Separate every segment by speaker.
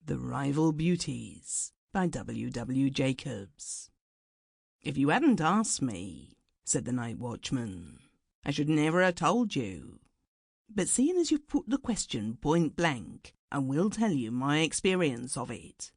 Speaker 1: The Rival Beauties by W. Jacobs. "If you hadn't asked me," said the night watchman, "I should never have told you. But seeing as you've put the question point blank, I will tell you my experience of it.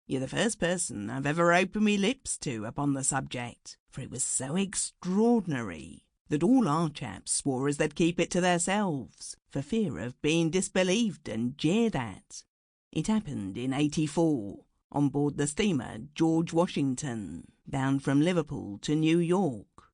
Speaker 1: You're the first person I've ever opened me lips to upon the subject, for it was so extraordinary that all our chaps swore as they'd keep it to themselves, for fear of being disbelieved and jeered at. It happened in '84, on board the steamer George Washington, bound from Liverpool to New York.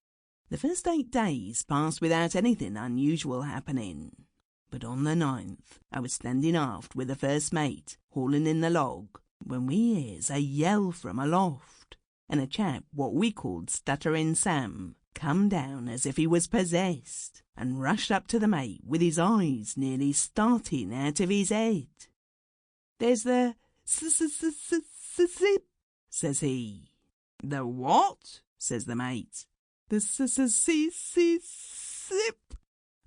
Speaker 1: The first 8 days passed without anything unusual happening, but on the 9th I was standing aft with the first mate, hauling in the log, when we hears a yell from aloft, and a chap what we called Stuttering Sam come down as if he was possessed, and rushed up to the mate with his eyes nearly starting out of his head. "There's the sip," says he. "The what?" says the mate. "The sip."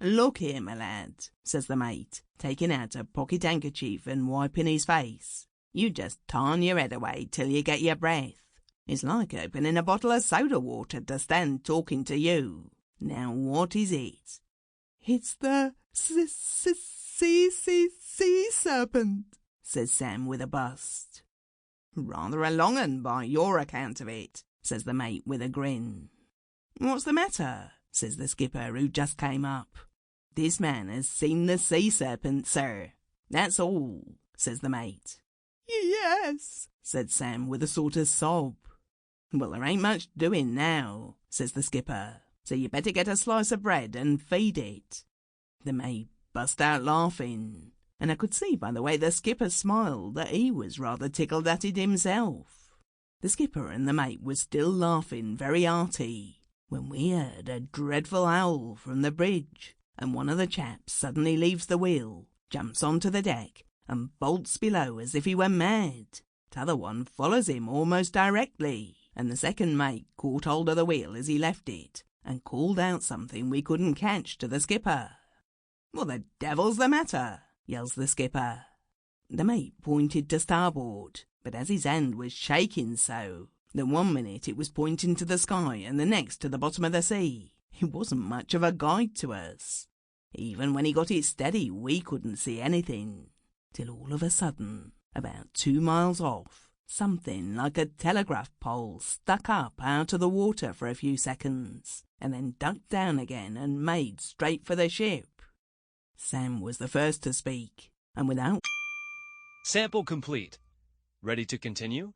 Speaker 1: "Look here, my lad," says the mate, taking out a pocket handkerchief and wiping his face. "You just tarn your head away till you get your breath. It's like opening a bottle of soda water to stand talking to you. Now what is it?" "It's the sea-serpent," says Sam with a bust. "Rather a long 'un by your account of it," says the mate with a grin. "What's the matter?" says the skipper, who just came up. "This man has seen the sea-serpent, sir. That's all," says the mate. "Yes," said Sam with a sort of sob. "Well, there ain't much doing now," says the skipper, "so you better get a slice of bread and feed it." The mate bust out laughing, and I could see by the way the skipper smiled that he was rather tickled at it himself. The skipper and the mate were still laughing very hearty, when we heard a dreadful howl from the bridge, and one of the chaps suddenly leaves the wheel, jumps onto the deck, and bolts below as if he were mad. T'other one follows him almost directly, and the second mate caught hold of the wheel as he left it, and called out something we couldn't catch to the skipper. "What the devil's the matter?" yells the skipper. The mate pointed to starboard, but as his hand was shaking so, that one minute it was pointing to the sky and the next to the bottom of the sea, it wasn't much of a guide to us. Even when he got it steady, we couldn't see anything, till all of a sudden, about 2 miles off, something like a telegraph pole stuck up out of the water for a few seconds, and then ducked down again and made straight for the ship. Sam was the first to speak, and without...
Speaker 2: Sample complete. Ready to continue?